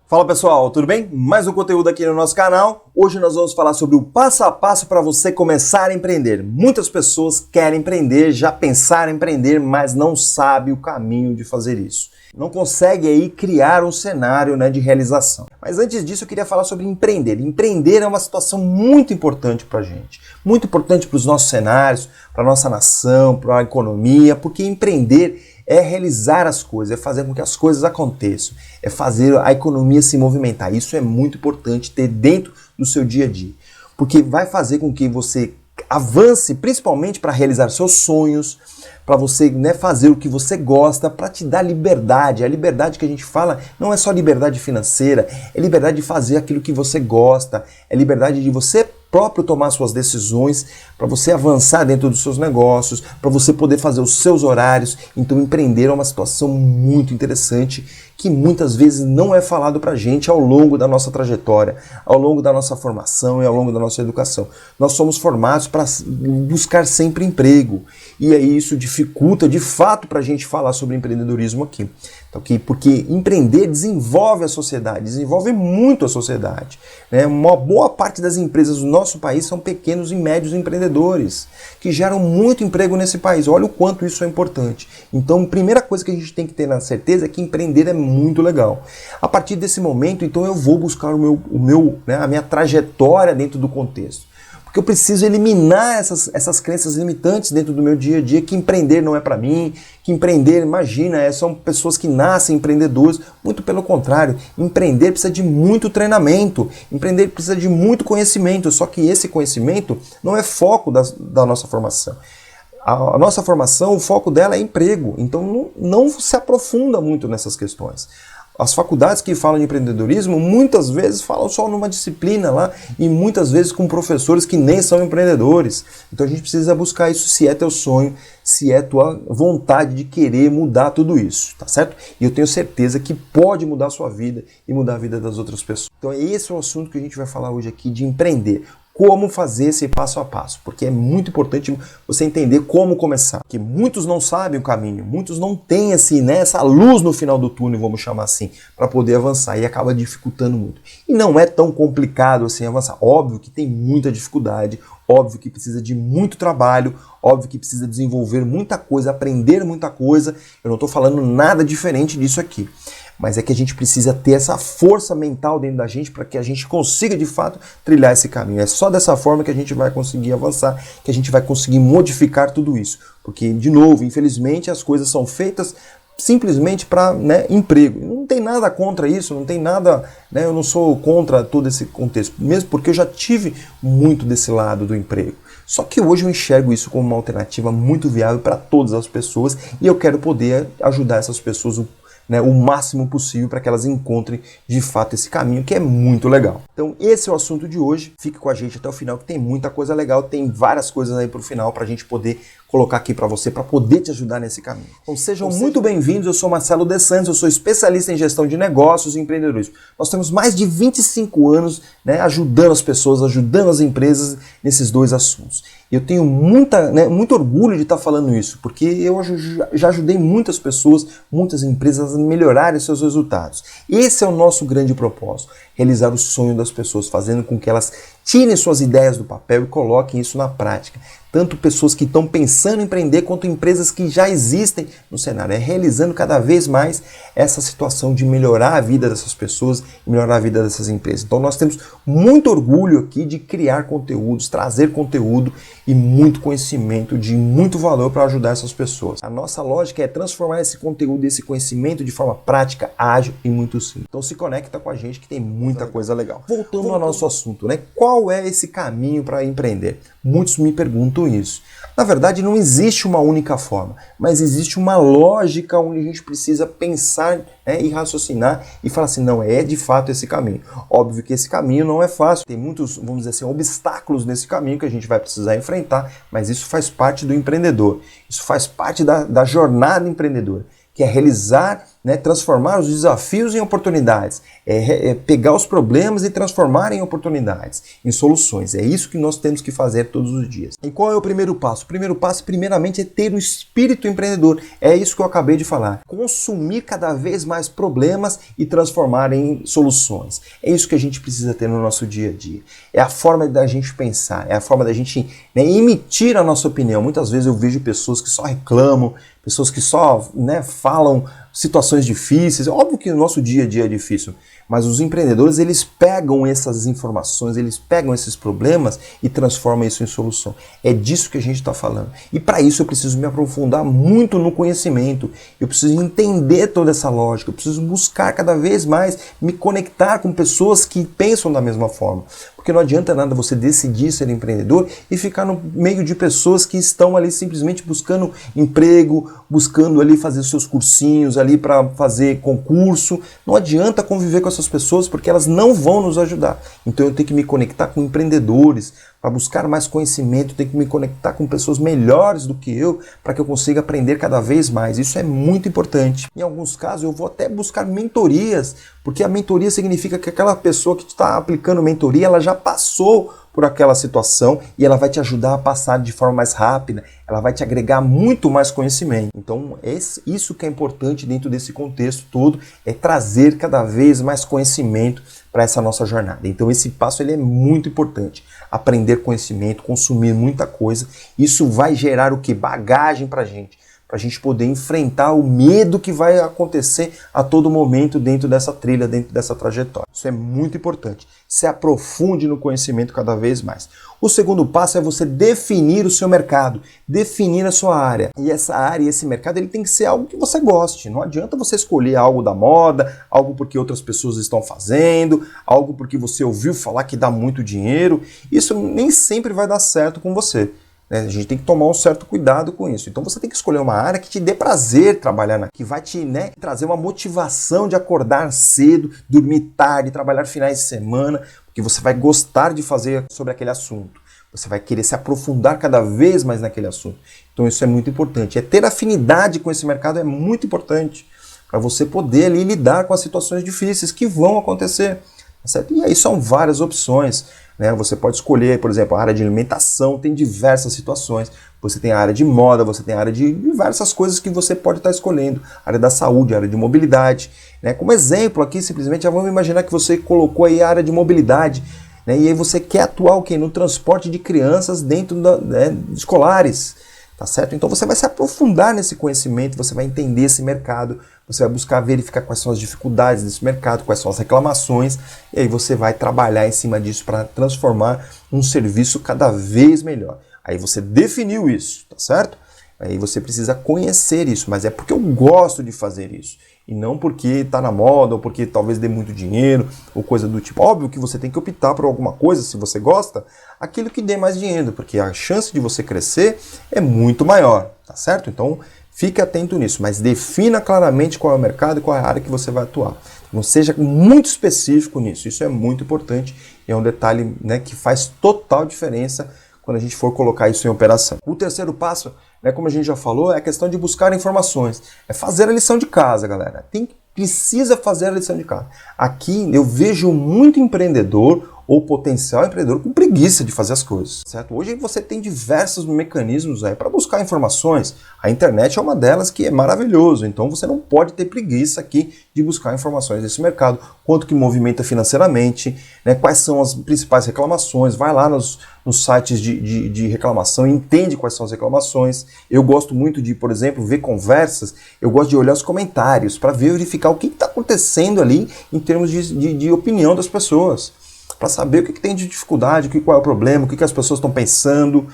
Fala pessoal, tudo bem? Mais um conteúdo aqui no nosso canal. Hoje nós vamos falar sobre o passo a passo para você começar a empreender. Muitas pessoas querem empreender, já pensaram em empreender, mas não sabem o caminho de fazer isso. Não consegue aí criar um cenário, de realização. Mas antes disso eu queria falar sobre empreender. Empreender é uma situação muito importante para a gente. Muito importante para os nossos cenários, para a nossa nação, para a economia, porque empreender é realizar as coisas, é fazer com que as coisas aconteçam, é fazer a economia se movimentar. Isso é muito importante ter dentro do seu dia a dia, porque vai fazer com que você avance, principalmente para realizar seus sonhos, para você fazer o que você gosta, para te dar liberdade. A liberdade que a gente fala não é só liberdade financeira, é liberdade de fazer aquilo que você gosta, é liberdade de você próprio tomar suas decisões, para você avançar dentro dos seus negócios, para você poder fazer os seus horários. Então empreender é uma situação muito interessante que muitas vezes não é falado para a gente ao longo da nossa trajetória, ao longo da nossa formação e ao longo da nossa educação. Nós somos formados para buscar sempre emprego e aí isso dificulta de fato para a gente falar sobre empreendedorismo aqui. Porque empreender desenvolve a sociedade, desenvolve muito a sociedade. Uma boa parte das empresas do nosso país são pequenos e médios empreendedores, que geram muito emprego nesse país. Olha o quanto isso é importante. Então, a primeira coisa que a gente tem que ter na certeza é que empreender é muito legal. A partir desse momento, então, eu vou buscar a minha trajetória dentro do contexto. Porque eu preciso eliminar essas crenças limitantes dentro do meu dia a dia, que empreender não é para mim, que empreender, imagina, são pessoas que nascem empreendedores. Muito pelo contrário, empreender precisa de muito treinamento, empreender precisa de muito conhecimento, só que esse conhecimento não é foco da nossa formação. A nossa formação, o foco dela é emprego, então não se aprofunda muito nessas questões. As faculdades que falam de empreendedorismo muitas vezes falam só numa disciplina lá e muitas vezes com professores que nem são empreendedores. Então a gente precisa buscar isso se é teu sonho, se é tua vontade de querer mudar tudo isso, tá certo? E eu tenho certeza que pode mudar a sua vida e mudar a vida das outras pessoas. Então esse é o assunto que a gente vai falar hoje aqui, de empreender. Como fazer esse passo a passo, porque é muito importante você entender como começar. Porque muitos não sabem o caminho, muitos não têm essa luz no final do túnel, vamos chamar assim, para poder avançar e acaba dificultando muito. E não é tão complicado assim avançar. Óbvio que tem muita dificuldade, óbvio que precisa de muito trabalho, óbvio que precisa desenvolver muita coisa, aprender muita coisa. Eu não estou falando nada diferente disso aqui. Mas é que a gente precisa ter essa força mental dentro da gente para que a gente consiga de fato trilhar esse caminho. É só dessa forma que a gente vai conseguir avançar, que a gente vai conseguir modificar tudo isso. Porque, de novo, infelizmente as coisas são feitas simplesmente para emprego. Não tem nada contra isso, não tem nada, eu não sou contra todo esse contexto, mesmo porque eu já tive muito desse lado do emprego. Só que hoje eu enxergo isso como uma alternativa muito viável para todas as pessoas e eu quero poder ajudar essas pessoas o máximo possível para que elas encontrem de fato esse caminho, que é muito legal. Então esse é o assunto de hoje, fique com a gente até o final que tem muita coisa legal, tem várias coisas aí para o final para a gente poder colocar aqui para você, para poder te ajudar nesse caminho. Então sejam muito bem-vindos, eu sou Marcelo De Santos, eu sou especialista em gestão de negócios e empreendedorismo. Nós temos mais de 25 anos ajudando as pessoas, ajudando as empresas nesses dois assuntos. Eu tenho muito orgulho de estar falando isso, porque eu já ajudei muitas pessoas, muitas empresas a melhorarem seus resultados. Esse é o nosso grande propósito, realizar o sonho das pessoas, fazendo com que elas tirem suas ideias do papel e coloquem isso na prática. Tanto pessoas que estão pensando em empreender, quanto empresas que já existem no cenário. É realizando cada vez mais essa situação de melhorar a vida dessas pessoas e melhorar a vida dessas empresas. Então nós temos muito orgulho aqui de criar conteúdos, trazer conteúdo e muito conhecimento de muito valor para ajudar essas pessoas. A nossa lógica é transformar esse conteúdo e esse conhecimento de forma prática, ágil e muito simples. Então se conecta com a gente que tem muita coisa legal. Voltando ao nosso assunto, qual é esse caminho para empreender? Muitos me perguntam isso. Na verdade, não existe uma única forma, mas existe uma lógica onde a gente precisa pensar e raciocinar e falar assim, não, é de fato esse caminho. Óbvio que esse caminho não é fácil, tem muitos, vamos dizer assim, obstáculos nesse caminho que a gente vai precisar enfrentar, mas isso faz parte do empreendedor, isso faz parte da jornada empreendedora, que é realizar, né, transformar os desafios em oportunidades, é pegar os problemas e transformar em oportunidades, em soluções. É isso que nós temos que fazer todos os dias. E qual é o primeiro passo? O primeiro passo, primeiramente, é ter o espírito empreendedor. É isso que eu acabei de falar. Consumir cada vez mais problemas e transformar em soluções. É isso que a gente precisa ter no nosso dia a dia. É a forma da gente pensar, é a forma da gente, né, emitir a nossa opinião. Muitas vezes eu vejo pessoas que só reclamam, pessoas que só, né, falam situações difíceis. Óbvio que o nosso dia a dia é difícil, mas os empreendedores, eles pegam essas informações, eles pegam esses problemas e transformam isso em solução. É disso que a gente está falando. E para isso eu preciso me aprofundar muito no conhecimento, eu preciso entender toda essa lógica, eu preciso buscar cada vez mais me conectar com pessoas que pensam da mesma forma. Porque não adianta nada você decidir ser empreendedor e ficar no meio de pessoas que estão ali simplesmente buscando emprego, buscando ali fazer seus cursinhos ali para fazer concurso. Não adianta conviver com essas pessoas porque elas não vão nos ajudar. Então eu tenho que me conectar com empreendedores para buscar mais conhecimento, tenho que me conectar com pessoas melhores do que eu para que eu consiga aprender cada vez mais. Isso é muito importante. Em alguns casos eu vou até buscar mentorias, porque a mentoria significa que aquela pessoa que está aplicando mentoria, ela já passou por aquela situação e ela vai te ajudar a passar de forma mais rápida, ela vai te agregar muito mais conhecimento. Então, isso que é importante dentro desse contexto todo, é trazer cada vez mais conhecimento para essa nossa jornada. Então, esse passo ele é muito importante. Aprender conhecimento, consumir muita coisa, isso vai gerar o que? Bagagem para a gente poder enfrentar o medo que vai acontecer a todo momento dentro dessa trilha, dentro dessa trajetória. Isso é muito importante. Se aprofunde no conhecimento cada vez mais. O segundo passo é você definir o seu mercado, definir a sua área. E essa área e esse mercado ele tem que ser algo que você goste. Não adianta você escolher algo da moda, algo porque outras pessoas estão fazendo, algo porque você ouviu falar que dá muito dinheiro. Isso nem sempre vai dar certo com você. A gente tem que tomar um certo cuidado com isso. Então você tem que escolher uma área que te dê prazer trabalhar que vai te, né, trazer uma motivação de acordar cedo, dormir tarde, trabalhar finais de semana, porque você vai gostar de fazer sobre aquele assunto. Você vai querer se aprofundar cada vez mais naquele assunto. Então isso é muito importante. Ter afinidade com esse mercado é muito importante para você poder ali lidar com as situações difíceis que vão acontecer. Certo? E aí são várias opções. Né? Você pode escolher, por exemplo, a área de alimentação, tem diversas situações. Você tem a área de moda, você tem a área de diversas coisas que você pode estar escolhendo. A área da saúde, a área de mobilidade. Né? Como exemplo aqui, simplesmente, já vamos imaginar que você colocou aí a área de mobilidade. Né? E aí você quer atuar o quê? No transporte de crianças dentro de escolares. Tá certo? Então você vai se aprofundar nesse conhecimento, você vai entender esse mercado, você vai buscar verificar quais são as dificuldades desse mercado, quais são as reclamações, e aí você vai trabalhar em cima disso para transformar um serviço cada vez melhor. Aí você definiu isso, tá certo? Aí você precisa conhecer isso, mas é porque eu gosto de fazer isso. E não porque está na moda, ou porque talvez dê muito dinheiro, ou coisa do tipo. Óbvio que você tem que optar por alguma coisa, se você gosta, aquilo que dê mais dinheiro, porque a chance de você crescer é muito maior, tá certo? Então, fique atento nisso, mas defina claramente qual é o mercado e qual é a área que você vai atuar. Não seja muito específico nisso, isso é muito importante e é um detalhe, né, que faz total diferença quando a gente for colocar isso em operação. O terceiro passo, né, como a gente já falou, é a questão de buscar informações. É fazer a lição de casa, galera. Precisa fazer a lição de casa. Aqui eu vejo muito empreendedor ou potencial empreendedor com preguiça de fazer as coisas, certo? Hoje você tem diversos mecanismos aí para buscar informações. A internet é uma delas que é maravilhoso, então você não pode ter preguiça aqui de buscar informações desse mercado, quanto que movimenta financeiramente, né? Quais são as principais reclamações, vai lá nos sites de reclamação e entende quais são as reclamações. Eu gosto muito de, por exemplo, ver conversas, eu gosto de olhar os comentários para verificar o que está acontecendo ali em termos de opinião das pessoas, para saber o que tem de dificuldade, qual é o problema, o que as pessoas estão pensando.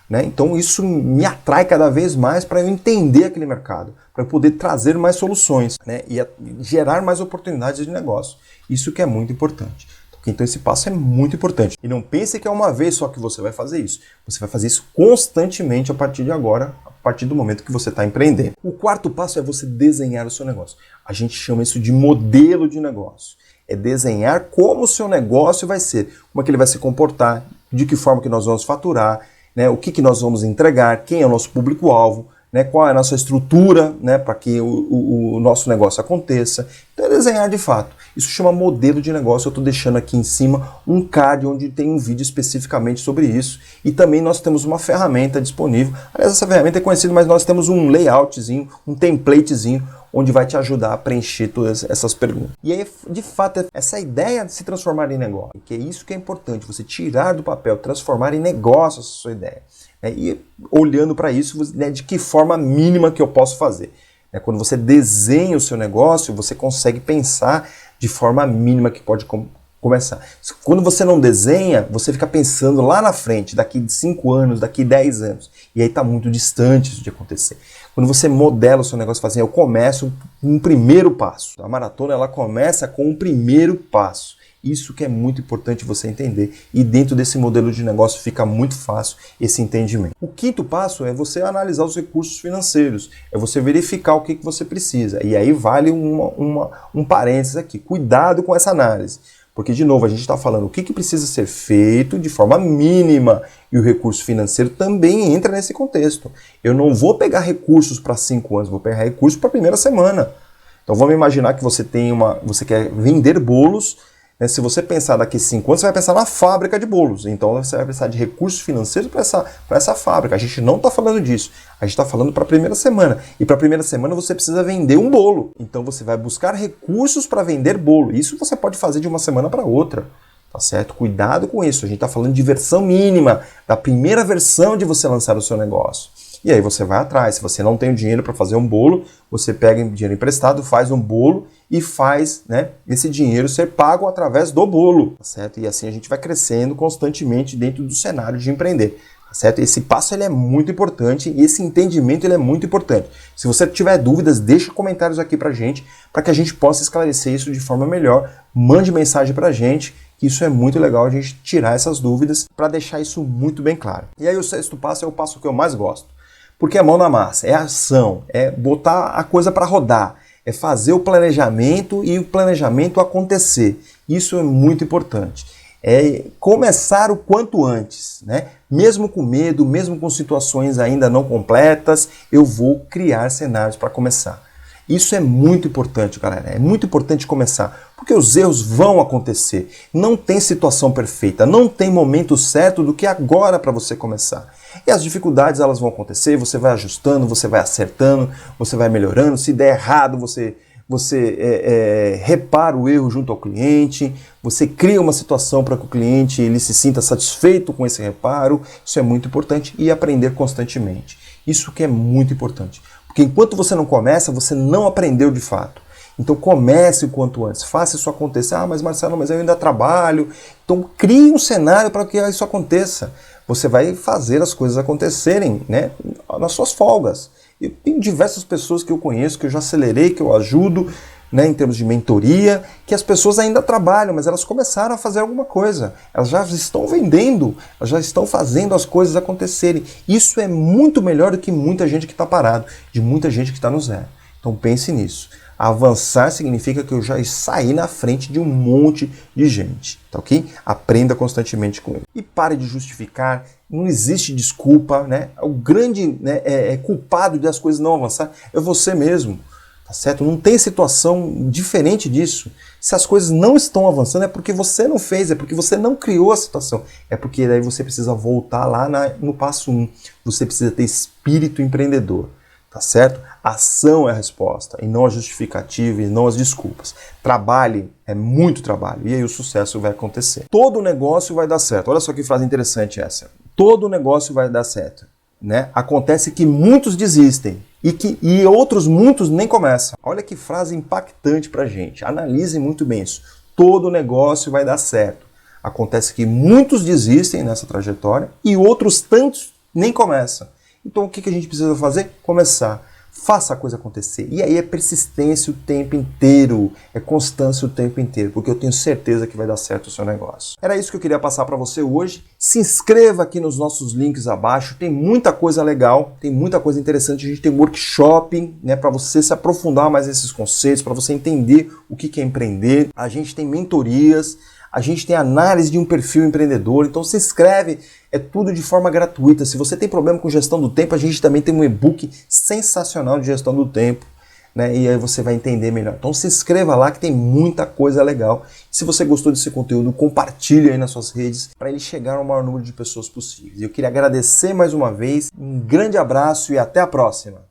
Né? Então isso me atrai cada vez mais para eu entender aquele mercado, para eu poder trazer mais soluções, né? E gerar mais oportunidades de negócio. Isso que é muito importante. Então esse passo é muito importante. E não pense que é uma vez só que você vai fazer isso. Você vai fazer isso constantemente a partir de agora, a partir do momento que você está empreendendo. O quarto passo é você desenhar o seu negócio. A gente chama isso de modelo de negócio. É desenhar como o seu negócio vai ser, como é que ele vai se comportar, de que forma que nós vamos faturar, né, o que nós vamos entregar, quem é o nosso público-alvo. né, qual é a nossa estrutura, né, para que o nosso negócio aconteça. Então é desenhar de fato. Isso chama modelo de negócio. Eu estou deixando aqui em cima um card onde tem um vídeo especificamente sobre isso. E também nós temos uma ferramenta disponível. Aliás, essa ferramenta é conhecida, mas nós temos um layoutzinho, um templatezinho, onde vai te ajudar a preencher todas essas perguntas. E aí, de fato, essa ideia de se transformar em negócio, que é isso que é importante, você tirar do papel, transformar em negócio essa sua ideia. E olhando para isso, né, de que forma mínima que eu posso fazer. Quando você desenha o seu negócio, você consegue pensar de forma mínima que pode começar. Quando você não desenha, você fica pensando lá na frente, daqui 5 anos, daqui 10 anos. E aí está muito distante isso de acontecer. Quando você modela o seu negócio, fala assim, eu começo com um primeiro passo. A maratona ela começa com um primeiro passo. Isso que é muito importante você entender. E dentro desse modelo de negócio fica muito fácil esse entendimento. O quinto passo é você analisar os recursos financeiros. É você verificar o que você precisa. E aí vale um parênteses aqui. Cuidado com essa análise. Porque, de novo, a gente está falando o que precisa ser feito de forma mínima e o recurso financeiro também entra nesse contexto. Eu não vou pegar recursos para 5 anos, vou pegar recursos para a primeira semana. Então, vamos imaginar que você quer vender bolos. Né? Se você pensar daqui 5 anos, você vai pensar na fábrica de bolos. Então, você vai precisar de recursos financeiros para essa fábrica. A gente não está falando disso. A gente está falando para a primeira semana. E para a primeira semana você precisa vender um bolo. Então você vai buscar recursos para vender bolo. Isso você pode fazer de uma semana para outra. Tá certo? Cuidado com isso. A gente está falando de versão mínima, da primeira versão de você lançar o seu negócio. E aí você vai atrás. Se você não tem o dinheiro para fazer um bolo, você pega dinheiro emprestado, faz um bolo e faz, né, esse dinheiro ser pago através do bolo. Tá certo? E assim a gente vai crescendo constantemente dentro do cenário de empreender. Certo? Esse passo ele é muito importante e esse entendimento ele é muito importante. Se você tiver dúvidas, deixa comentários aqui pra gente, para que a gente possa esclarecer isso de forma melhor. Mande mensagem pra gente, que isso é muito legal a gente tirar essas dúvidas para deixar isso muito bem claro. E aí o sexto passo é o passo que eu mais gosto, porque é mão na massa, é ação, é botar a coisa para rodar, é fazer o planejamento e o planejamento acontecer. Isso é muito importante. É começar o quanto antes, né? Mesmo com medo, mesmo com situações ainda não completas, eu vou criar cenários para começar. Isso é muito importante, galera. É muito importante começar, porque os erros vão acontecer. Não tem situação perfeita, não tem momento certo do que agora para você começar. E as dificuldades elas vão acontecer, você vai ajustando, você vai acertando, você vai melhorando. Se der errado, você repara o erro junto ao cliente, você cria uma situação para que o cliente ele se sinta satisfeito com esse reparo. Isso é muito importante e aprender constantemente. Isso que é muito importante, porque enquanto você não começa, você não aprendeu de fato. Então comece o quanto antes, faça isso acontecer. Ah, mas Marcelo, mas eu ainda trabalho. Então crie um cenário para que isso aconteça. Você vai fazer as coisas acontecerem, né, nas suas folgas. Eu tenho diversas pessoas que eu conheço, que eu já acelerei, que eu ajudo, né, em termos de mentoria, que as pessoas ainda trabalham, mas elas começaram a fazer alguma coisa. Elas já estão vendendo, elas já estão fazendo as coisas acontecerem. Isso é muito melhor do que muita gente que está parado, de muita gente que está no zero. Então pense nisso. Avançar significa que eu já saí na frente de um monte de gente, tá ok? Aprenda constantemente com ele. E pare de justificar, não existe desculpa, né? O grande culpado das coisas não avançar é você mesmo, tá certo? Não tem situação diferente disso. Se as coisas não estão avançando é porque você não fez, é porque você não criou a situação. É porque daí você precisa voltar lá no passo 1. Você precisa ter espírito empreendedor. Tá certo? A ação é a resposta, e não a justificativa, e não as desculpas. Trabalhe, é muito trabalho, e aí o sucesso vai acontecer. Todo negócio vai dar certo. Olha só que frase interessante essa. Todo negócio vai dar certo, né? Acontece que muitos desistem, e outros muitos nem começam. Olha que frase impactante pra gente. Analisem muito bem isso. Todo negócio vai dar certo. Acontece que muitos desistem nessa trajetória, e outros tantos nem começam. Então o que a gente precisa fazer? Começar. Faça a coisa acontecer. E aí é persistência o tempo inteiro, é constância o tempo inteiro, porque eu tenho certeza que vai dar certo o seu negócio. Era isso que eu queria passar para você hoje. Se inscreva aqui nos nossos links abaixo, tem muita coisa legal, tem muita coisa interessante. A gente tem workshop, né, para você se aprofundar mais nesses conceitos, para você entender o que é empreender. A gente tem mentorias. A gente tem análise de um perfil empreendedor, então se inscreve, é tudo de forma gratuita. Se você tem problema com gestão do tempo, a gente também tem um e-book sensacional de gestão do tempo, né? E aí você vai entender melhor. Então se inscreva lá que tem muita coisa legal. Se você gostou desse conteúdo, compartilhe aí nas suas redes para ele chegar ao maior número de pessoas possível. Eu queria agradecer mais uma vez, um grande abraço e até a próxima!